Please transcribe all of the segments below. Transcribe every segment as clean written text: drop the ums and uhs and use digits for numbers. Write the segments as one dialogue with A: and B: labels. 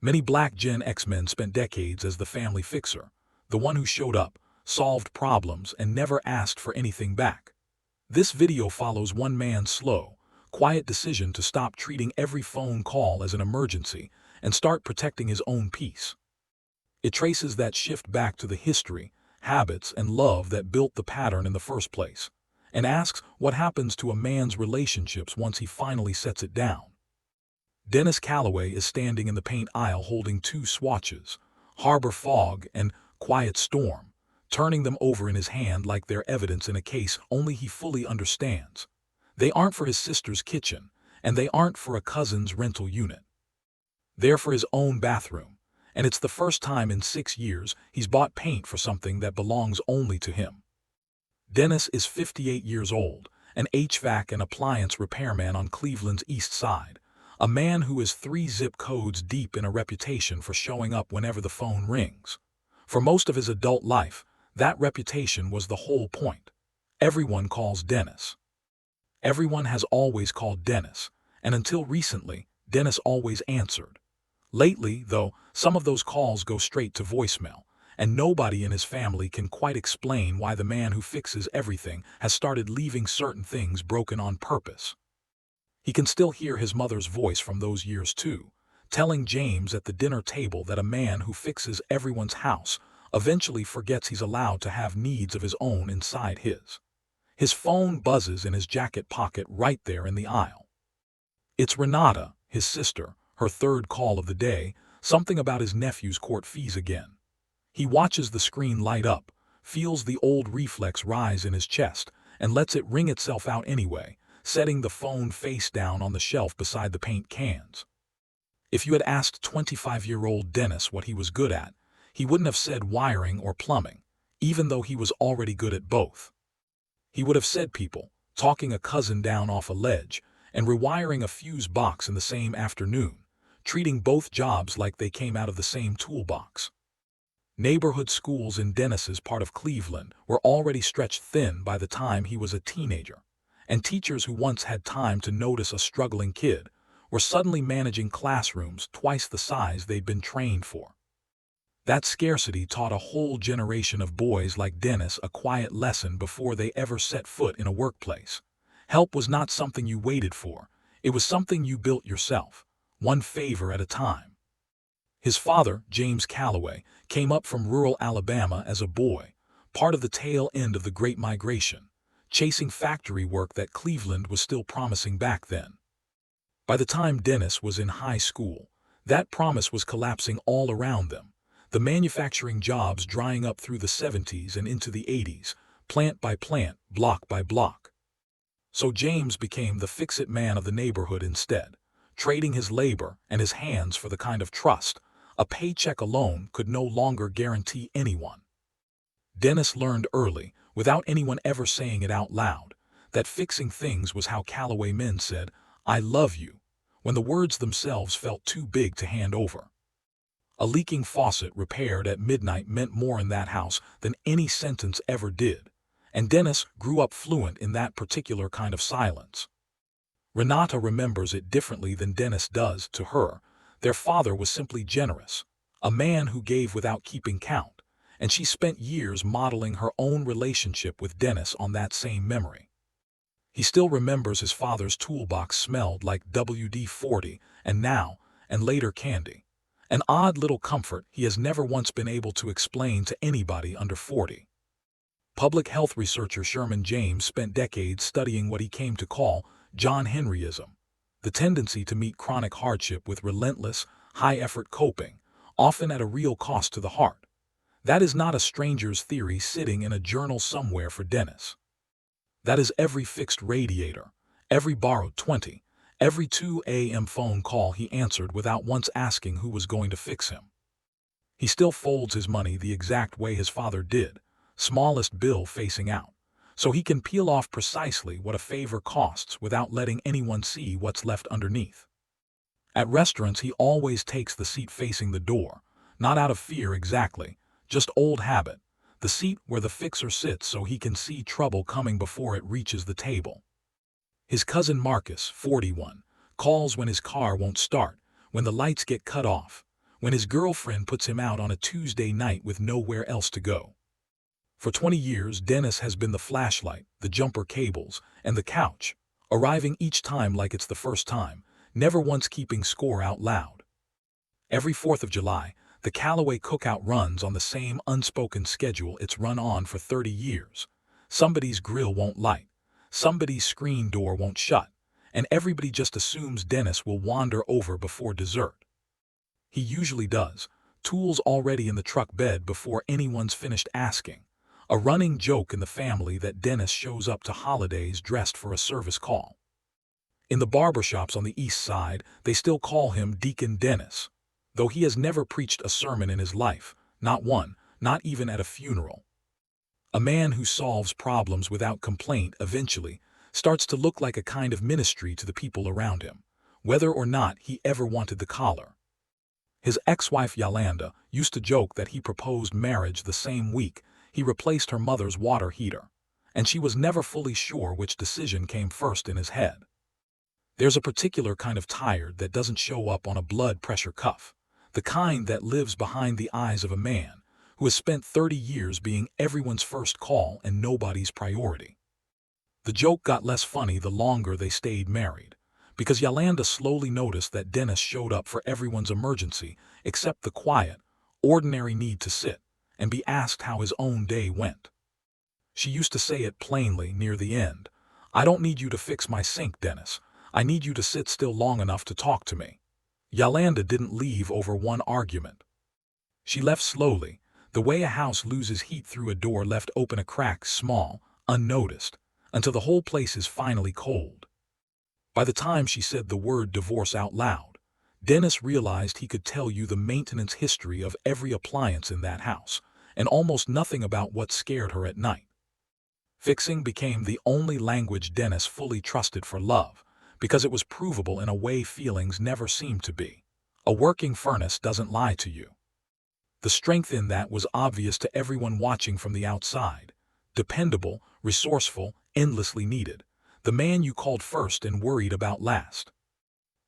A: Many Black Gen X men spent decades as the family fixer, the one who showed up, solved problems, and never asked for anything back. This video follows one man's slow, quiet decision to stop treating every phone call as an emergency and start protecting his own peace. It traces that shift back to the history, habits, and love that built the pattern in the first place, and asks what happens to a man's relationships once he finally sets it down. Dennis Calloway is standing in the paint aisle holding two swatches, Harbor Fog and Quiet Storm, turning them over in his hand like they're evidence in a case only he fully understands. They aren't for his sister's kitchen, and they aren't for a cousin's rental unit. They're for his own bathroom, and it's the first time in 6 years he's bought paint for something that belongs only to him. Dennis is 58 years old, an HVAC and appliance repairman on Cleveland's East Side, a man who is 3 zip codes deep in a reputation for showing up whenever the phone rings. For most of his adult life, that reputation was the whole point. Everyone calls Dennis. Everyone has always called Dennis, and until recently, Dennis always answered. Lately, though, some of those calls go straight to voicemail, and nobody in his family can quite explain why the man who fixes everything has started leaving certain things broken on purpose. He can still hear his mother's voice from those years too, telling James at the dinner table that a man who fixes everyone's house eventually forgets he's allowed to have needs of his own inside his. His phone buzzes in his jacket pocket right there in the aisle. It's Renata, his sister, her third call of the day, something about his nephew's court fees again. He watches the screen light up, feels the old reflex rise in his chest, and lets it ring itself out anyway, setting the phone face down on the shelf beside the paint cans. If you had asked 25-year-old Dennis what he was good at, he wouldn't have said wiring or plumbing, even though he was already good at both. He would have said people, talking a cousin down off a ledge, and rewiring a fuse box in the same afternoon, treating both jobs like they came out of the same toolbox. Neighborhood schools in Dennis's part of Cleveland were already stretched thin by the time he was a teenager, and teachers who once had time to notice a struggling kid were suddenly managing classrooms twice the size they'd been trained for. That scarcity taught a whole generation of boys like Dennis a quiet lesson before they ever set foot in a workplace. Help was not something you waited for, it was something you built yourself, one favor at a time. His father, James Calloway, came up from rural Alabama as a boy, part of the tail end of the Great Migration, chasing factory work that Cleveland was still promising back then. By the time Dennis was in high school, that promise was collapsing all around them, the manufacturing jobs drying up through the 70s and into the 80s, plant by plant, block by block. So James became the fix-it man of the neighborhood instead, trading his labor and his hands for the kind of trust a paycheck alone could no longer guarantee anyone. Dennis learned early, without anyone ever saying it out loud, that fixing things was how Calloway men said, "I love you," when the words themselves felt too big to hand over. A leaking faucet repaired at midnight meant more in that house than any sentence ever did, and Dennis grew up fluent in that particular kind of silence. Renata remembers it differently than Dennis does. To her, their father was simply generous, a man who gave without keeping count, and she spent years modeling her own relationship with Dennis on that same memory. He still remembers his father's toolbox smelled like WD-40 and now, and later candy, an odd little comfort he has never once been able to explain to anybody under 40. Public health researcher Sherman James spent decades studying what he came to call John Henryism, the tendency to meet chronic hardship with relentless, high-effort coping, often at a real cost to the heart. That is not a stranger's theory sitting in a journal somewhere for Dennis. That is every fixed radiator, every borrowed 20, every 2 a.m. phone call he answered without once asking who was going to fix him. He still folds his money the exact way his father did, smallest bill facing out, so he can peel off precisely what a favor costs without letting anyone see what's left underneath. At restaurants he always takes the seat facing the door, not out of fear exactly, just old habit, the seat where the fixer sits so he can see trouble coming before it reaches the table. His cousin Marcus, 41, calls when his car won't start, when the lights get cut off, when his girlfriend puts him out on a Tuesday night with nowhere else to go. For 20 years, Dennis has been the flashlight, the jumper cables, and the couch, arriving each time like it's the first time, never once keeping score out loud. Every 4th of July, the Calloway cookout runs on the same unspoken schedule it's run on for 30 years. Somebody's grill won't light, somebody's screen door won't shut, and everybody just assumes Dennis will wander over before dessert. He usually does, tools already in the truck bed before anyone's finished asking. A running joke in the family that Dennis shows up to holidays dressed for a service call. In the barbershops on the east side, they still call him Deacon Dennis, though he has never preached a sermon in his life, not one, not even at a funeral. A man who solves problems without complaint eventually starts to look like a kind of ministry to the people around him, whether or not he ever wanted the collar. His ex-wife Yolanda used to joke that he proposed marriage the same week he replaced her mother's water heater, and she was never fully sure which decision came first in his head. There's a particular kind of tired that doesn't show up on a blood pressure cuff, the kind that lives behind the eyes of a man who has spent 30 years being everyone's first call and nobody's priority. The joke got less funny the longer they stayed married, because Yolanda slowly noticed that Dennis showed up for everyone's emergency except the quiet, ordinary need to sit and be asked how his own day went. She used to say it plainly near the end, "I don't need you to fix my sink, Dennis. I need you to sit still long enough to talk to me." Yolanda didn't leave over one argument. She left slowly, the way a house loses heat through a door left open a crack small, unnoticed, until the whole place is finally cold. By the time she said the word divorce out loud, Dennis realized he could tell you the maintenance history of every appliance in that house, and almost nothing about what scared her at night. Fixing became the only language Dennis fully trusted for love, because it was provable in a way feelings never seemed to be. A working furnace doesn't lie to you. The strength in that was obvious to everyone watching from the outside. Dependable, resourceful, endlessly needed. The man you called first and worried about last.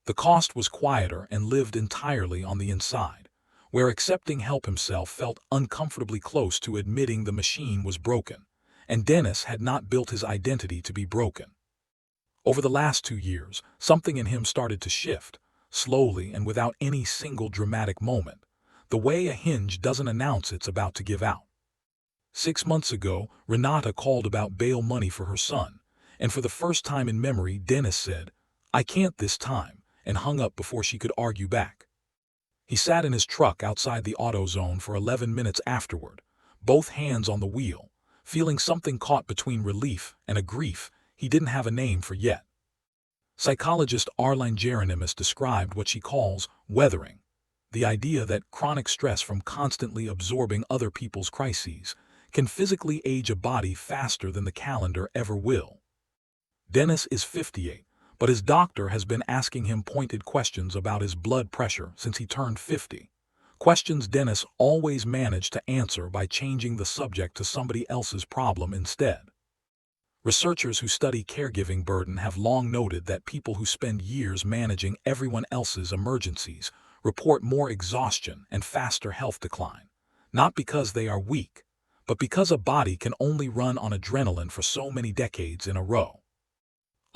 A: The cost was quieter and lived entirely on the inside, where accepting help himself felt uncomfortably close to admitting the machine was broken, and Dennis had not built his identity to be broken. Over the last 2 years, something in him started to shift, slowly and without any single dramatic moment, the way a hinge doesn't announce it's about to give out. 6 months ago, Renata called about bail money for her son, and for the first time in memory, Dennis said, "I can't this time," and hung up before she could argue back. He sat in his truck outside the AutoZone for 11 minutes afterward, both hands on the wheel, feeling something caught between relief and a grief he didn't have a name for yet. Psychologist Arline Jeronimus described what she calls weathering, the idea that chronic stress from constantly absorbing other people's crises can physically age a body faster than the calendar ever will. Dennis is 58. But his doctor has been asking him pointed questions about his blood pressure since he turned 50. Questions Dennis always managed to answer by changing the subject to somebody else's problem instead. Researchers who study caregiving burden have long noted that people who spend years managing everyone else's emergencies report more exhaustion and faster health decline, not because they are weak, but because a body can only run on adrenaline for so many decades in a row.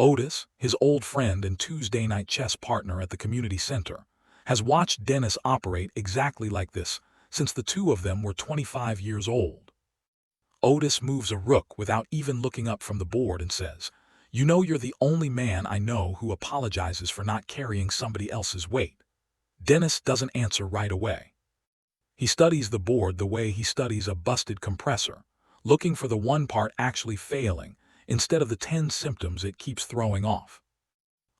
A: Otis, his old friend and Tuesday night chess partner at the community center, has watched Dennis operate exactly like this since the two of them were 25 years old. Otis moves a rook without even looking up from the board and says, "You know you're the only man I know who apologizes for not carrying somebody else's weight." Dennis doesn't answer right away. He studies the board the way he studies a busted compressor, looking for the one part actually failing instead of the 10 symptoms it keeps throwing off.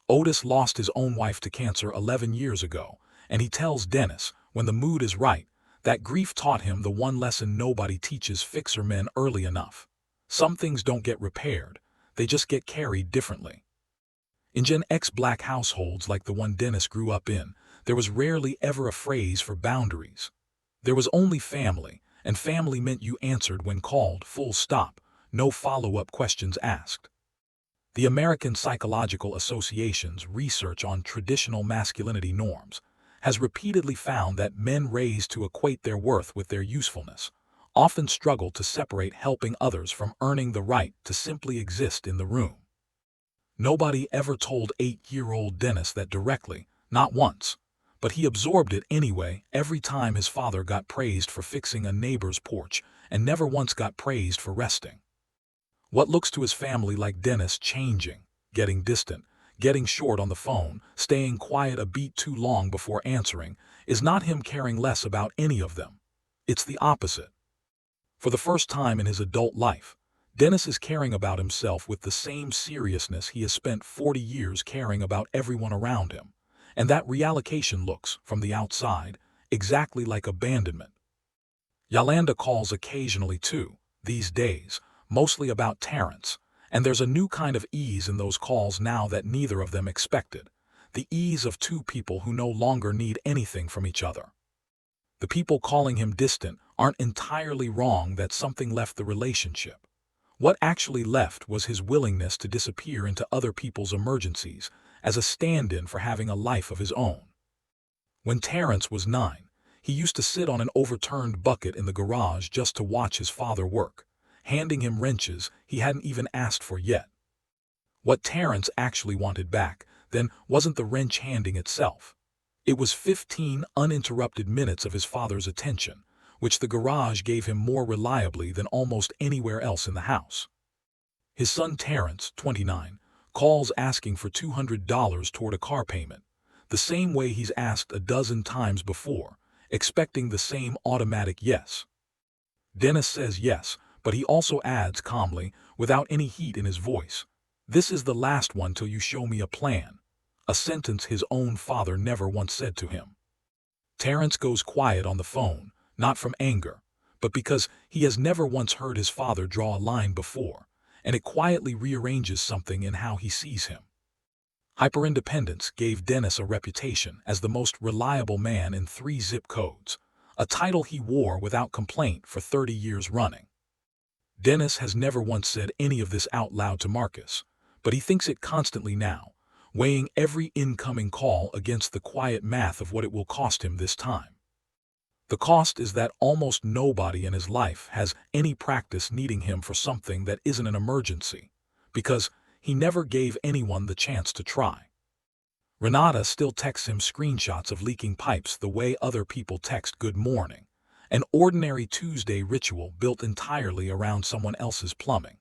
A: Otis lost his own wife to cancer 11 years ago, and he tells Dennis, when the mood is right, that grief taught him the one lesson nobody teaches fixer men early enough. Some things don't get repaired, they just get carried differently. In Gen X black households like the one Dennis grew up in, there was rarely ever a phrase for boundaries. There was only family, and family meant you answered when called, full stop. No follow-up questions asked. The American Psychological Association's research on traditional masculinity norms has repeatedly found that men raised to equate their worth with their usefulness often struggle to separate helping others from earning the right to simply exist in the room. Nobody ever told 8-year-old Dennis that directly, not once, but he absorbed it anyway every time his father got praised for fixing a neighbor's porch and never once got praised for resting. What looks to his family like Dennis changing, getting distant, getting short on the phone, staying quiet a beat too long before answering, is not him caring less about any of them. It's the opposite. For the first time in his adult life, Dennis is caring about himself with the same seriousness he has spent 40 years caring about everyone around him, and that reallocation looks, from the outside, exactly like abandonment. Yolanda calls occasionally too, these days, mostly about Terrence, and there's a new kind of ease in those calls now that neither of them expected, the ease of two people who no longer need anything from each other. The people calling him distant aren't entirely wrong that something left the relationship. What actually left was his willingness to disappear into other people's emergencies as a stand-in for having a life of his own. When Terrence was 9, he used to sit on an overturned bucket in the garage just to watch his father work, handing him wrenches he hadn't even asked for yet. What Terrence actually wanted back, then, wasn't the wrench handing itself. It was 15 uninterrupted minutes of his father's attention, which the garage gave him more reliably than almost anywhere else in the house. His son Terrence, 29, calls asking for $200 toward a car payment, the same way he's asked a dozen times before, expecting the same automatic yes. Dennis says yes, but he also adds calmly, without any heat in his voice, "This is the last one till you show me a plan," a sentence his own father never once said to him. Terrence goes quiet on the phone, not from anger, but because he has never once heard his father draw a line before, and it quietly rearranges something in how he sees him. Hyperindependence gave Dennis a reputation as the most reliable man in 3 zip codes, a title he wore without complaint for 30 years running. Dennis has never once said any of this out loud to Marcus, but he thinks it constantly now, weighing every incoming call against the quiet math of what it will cost him this time. The cost is that almost nobody in his life has any practice needing him for something that isn't an emergency, because he never gave anyone the chance to try. Renata still texts him screenshots of leaking pipes the way other people text good morning, an ordinary Tuesday ritual built entirely around someone else's plumbing.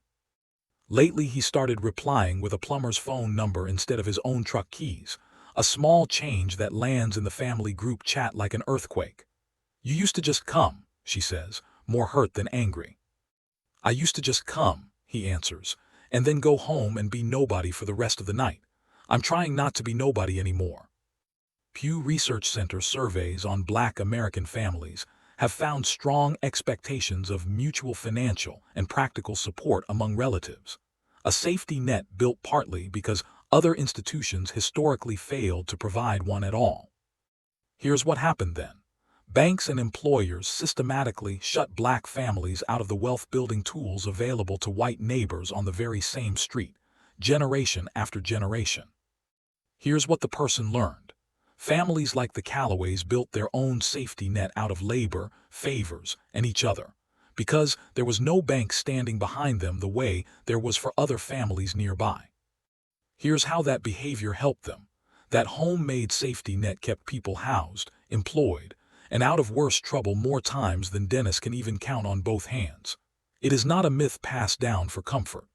A: Lately he started replying with a plumber's phone number instead of his own truck keys, a small change that lands in the family group chat like an earthquake. "You used to just come," she says, more hurt than angry. "I used to just come," he answers, "and then go home and be nobody for the rest of the night. I'm trying not to be nobody anymore." Pew Research Center surveys on Black American families have found strong expectations of mutual financial and practical support among relatives, a safety net built partly because other institutions historically failed to provide one at all. Here's what happened then. Banks and employers systematically shut Black families out of the wealth-building tools available to white neighbors on the very same street, generation after generation. Here's what the person learned. Families like the Calloways built their own safety net out of labor, favors, and each other, because there was no bank standing behind them the way there was for other families nearby. Here's how that behavior helped them. That homemade safety net kept people housed, employed, and out of worse trouble more times than Dennis can even count on both hands. It is not a myth passed down for comfort.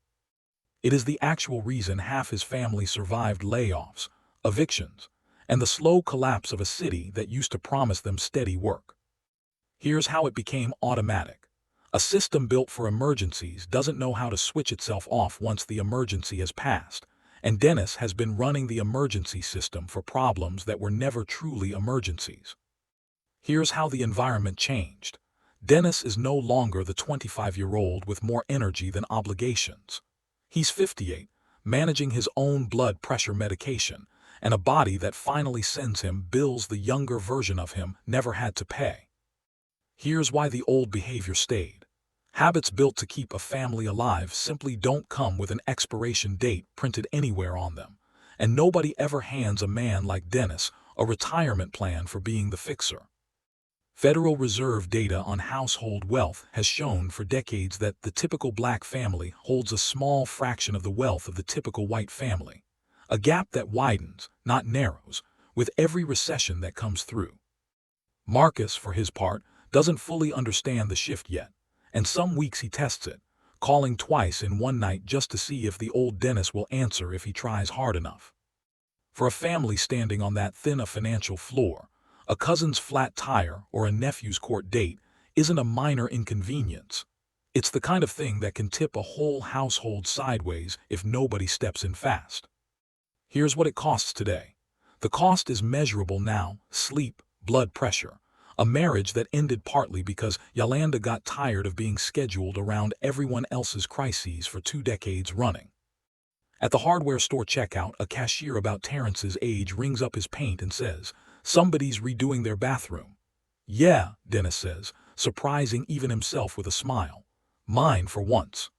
A: It is the actual reason half his family survived layoffs, evictions, and the slow collapse of a city that used to promise them steady work. Here's how it became automatic. A system built for emergencies doesn't know how to switch itself off once the emergency has passed, and Dennis has been running the emergency system for problems that were never truly emergencies. Here's how the environment changed. Dennis is no longer the 25-year-old with more energy than obligations. He's 58, managing his own blood pressure medication, and a body that finally sends him bills the younger version of him never had to pay. Here's why the old behavior stayed. Habits built to keep a family alive simply don't come with an expiration date printed anywhere on them, and nobody ever hands a man like Dennis a retirement plan for being the fixer. Federal Reserve data on household wealth has shown for decades that the typical black family holds a small fraction of the wealth of the typical white family, a gap that widens, not narrows, with every recession that comes through. Marcus, for his part, doesn't fully understand the shift yet, and some weeks he tests it, calling twice in one night just to see if the old Dennis will answer if he tries hard enough. For a family standing on that thin a financial floor, a cousin's flat tire or a nephew's court date isn't a minor inconvenience. It's the kind of thing that can tip a whole household sideways if nobody steps in fast. Here's what it costs today. The cost is measurable now: sleep, blood pressure, a marriage that ended partly because Yolanda got tired of being scheduled around everyone else's crises for 2 decades running. At the hardware store checkout, a cashier about Terrence's age rings up his paint and says, "Somebody's redoing their bathroom." "Yeah," Dennis says, surprising even himself with a smile. "Mine for once."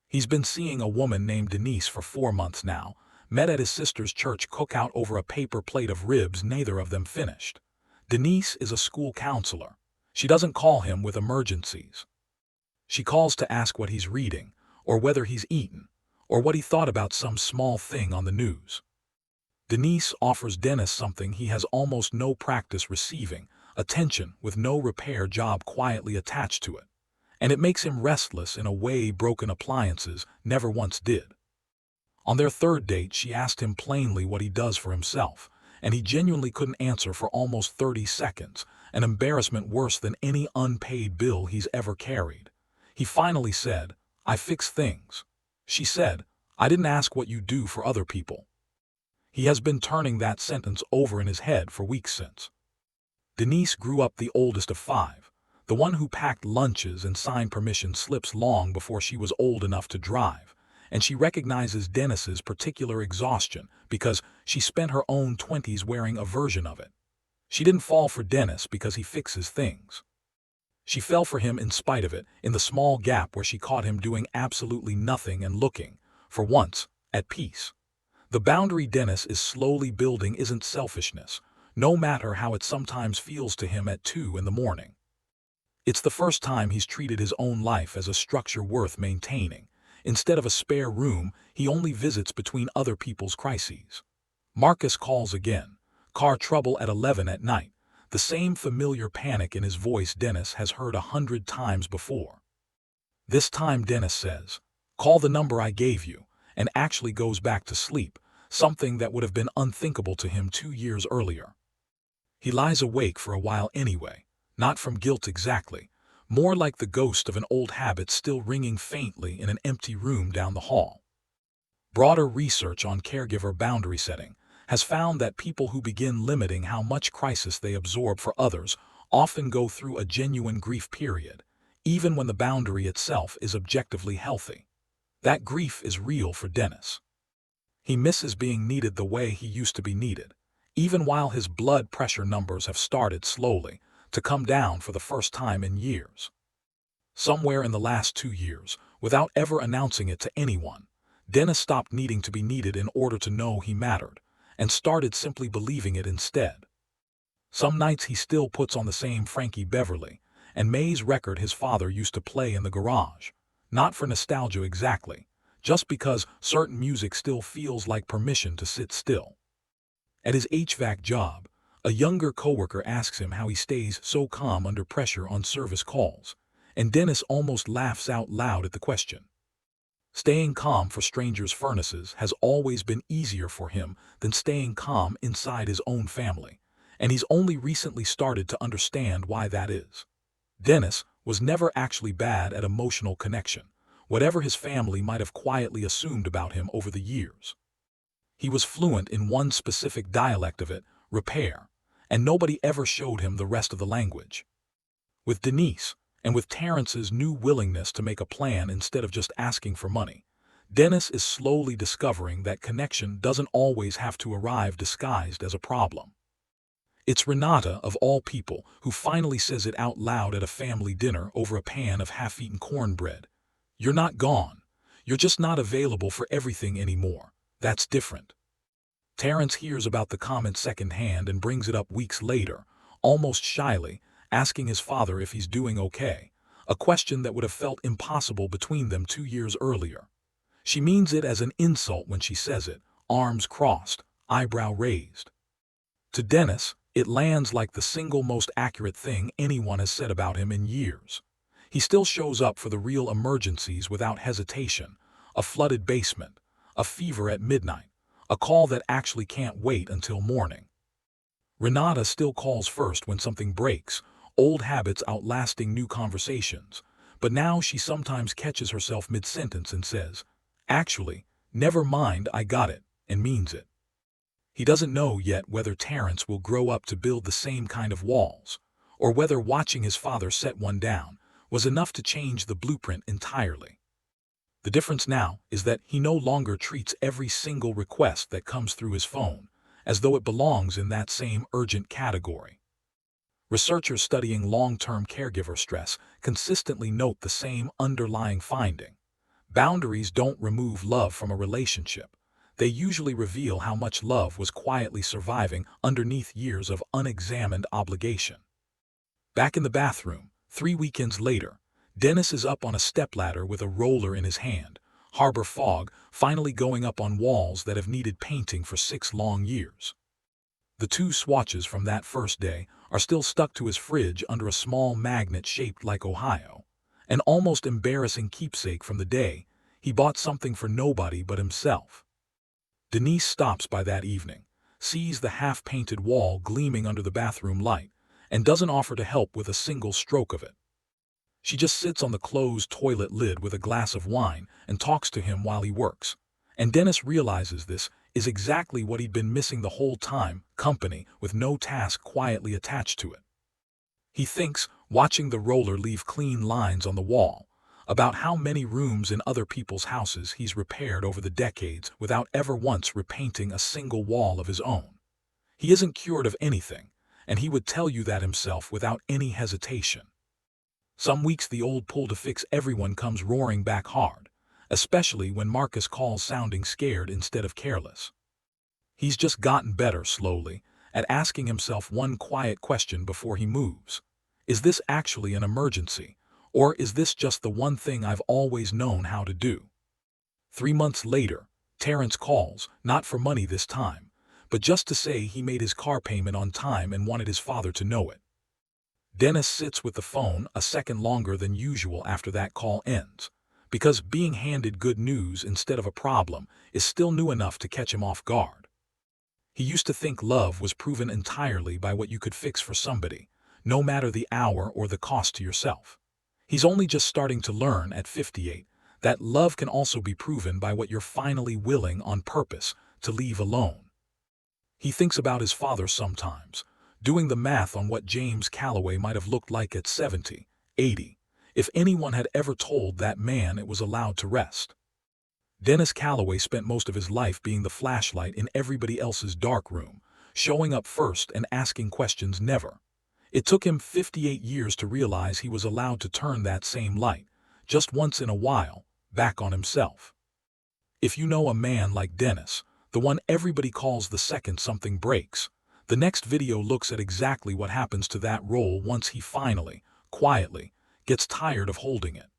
A: He's been seeing a woman named Denise for 4 months now, met at his sister's church cookout over a paper plate of ribs neither of them finished. Denise is a school counselor. She doesn't call him with emergencies. She calls to ask what he's reading, or whether he's eaten, or what he thought about some small thing on the news. Denise offers Dennis something he has almost no practice receiving: attention with no repair job quietly attached to it. And it makes him restless in a way broken appliances never once did. On their third date, she asked him plainly what he does for himself, and he genuinely couldn't answer for almost 30 seconds, an embarrassment worse than any unpaid bill he's ever carried. He finally said, "I fix things." She said, "I didn't ask what you do for other people." He has been turning that sentence over in his head for weeks since. Denise grew up the oldest of 5, the one who packed lunches and signed permission slips long before she was old enough to drive, and she recognizes Dennis's particular exhaustion because she spent her own 20s wearing a version of it. She didn't fall for Dennis because he fixes things. She fell for him in spite of it, in the small gap where she caught him doing absolutely nothing and looking, for once, at peace. The boundary Dennis is slowly building isn't selfishness, no matter how it sometimes feels to him at 2 in the morning. It's the first time he's treated his own life as a structure worth maintaining. Instead of a spare room, he only visits between other people's crises. Marcus calls again. Car trouble at 11 at night. The same familiar panic in his voice Dennis has heard 100 times before. This time Dennis says, "Call the number I gave you," and actually goes back to sleep, something that would have been unthinkable to him 2 years earlier. He lies awake for a while anyway, not from guilt exactly, more like the ghost of an old habit still ringing faintly in an empty room down the hall. Broader research on caregiver boundary setting has found that people who begin limiting how much crisis they absorb for others often go through a genuine grief period, even when the boundary itself is objectively healthy. That grief is real for Dennis. He misses being needed the way he used to be needed, even while his blood pressure numbers have started slowly to come down for the first time in years. Somewhere in the last 2 years, without ever announcing it to anyone, Dennis stopped needing to be needed in order to know he mattered, and started simply believing it instead. Some nights he still puts on the same Frankie Beverly and May's record his father used to play in the garage, not for nostalgia exactly, just because certain music still feels like permission to sit still. At his HVAC job, a younger coworker asks him how he stays so calm under pressure on service calls, and Dennis almost laughs out loud at the question. Staying calm for strangers' furnaces has always been easier for him than staying calm inside his own family, and he's only recently started to understand why that is. Dennis was never actually bad at emotional connection, whatever his family might have quietly assumed about him over the years. He was fluent in one specific dialect of it, repair, and nobody ever showed him the rest of the language. With Denise, and with Terrence's new willingness to make a plan instead of just asking for money, Dennis is slowly discovering that connection doesn't always have to arrive disguised as a problem. It's Renata, of all people, who finally says it out loud at a family dinner over a pan of half-eaten cornbread. "You're not gone. You're just not available for everything anymore. That's different." Terrence hears about the comment secondhand and brings it up weeks later, almost shyly, asking his father if he's doing okay, a question that would have felt impossible between them 2 years earlier. She means it as an insult when she says it, arms crossed, eyebrow raised. To Dennis, it lands like the single most accurate thing anyone has said about him in years. He still shows up for the real emergencies without hesitation, a flooded basement, a fever at midnight, a call that actually can't wait until morning. Renata still calls first when something breaks, old habits outlasting new conversations, but now she sometimes catches herself mid-sentence and says, "Actually, never mind, I got it," and means it. He doesn't know yet whether Terrence will grow up to build the same kind of walls, or whether watching his father set one down was enough to change the blueprint entirely. The difference now is that he no longer treats every single request that comes through his phone as though it belongs in that same urgent category. Researchers studying long-term caregiver stress consistently note the same underlying finding. Boundaries don't remove love from a relationship. They usually reveal how much love was quietly surviving underneath years of unexamined obligation. Back in the bathroom, 3 weekends later, Dennis is up on a stepladder with a roller in his hand, harbor fog finally going up on walls that have needed painting for 6 long years. The 2 swatches from that first day are still stuck to his fridge under a small magnet shaped like Ohio, an almost embarrassing keepsake from the day he bought something for nobody but himself. Denise stops by that evening, sees the half-painted wall gleaming under the bathroom light, and doesn't offer to help with a single stroke of it. She just sits on the closed toilet lid with a glass of wine and talks to him while he works. And Dennis realizes this is exactly what he'd been missing the whole time, company with no task quietly attached to it. He thinks, watching the roller leave clean lines on the wall, about how many rooms in other people's houses he's repaired over the decades without ever once repainting a single wall of his own. He isn't cured of anything, and he would tell you that himself without any hesitation. Some weeks the old pull to fix everyone comes roaring back hard, especially when Marcus calls sounding scared instead of careless. He's just gotten better slowly at asking himself one quiet question before he moves. Is this actually an emergency, or is this just the one thing I've always known how to do? 3 months later, Terrence calls, not for money this time, but just to say he made his car payment on time and wanted his father to know it. Dennis sits with the phone a second longer than usual after that call ends, because being handed good news instead of a problem is still new enough to catch him off guard. He used to think love was proven entirely by what you could fix for somebody, no matter the hour or the cost to yourself. He's only just starting to learn at 58 that love can also be proven by what you're finally willing on purpose to leave alone. He thinks about his father sometimes, doing the math on what James Calloway might have looked like at 70, 80, if anyone had ever told that man it was allowed to rest. Dennis Calloway spent most of his life being the flashlight in everybody else's dark room, showing up first and asking questions never. It took him 58 years to realize he was allowed to turn that same light, just once in a while, back on himself. If you know a man like Dennis, the one everybody calls the second something breaks, the next video looks at exactly what happens to that role once he finally, quietly, gets tired of holding it.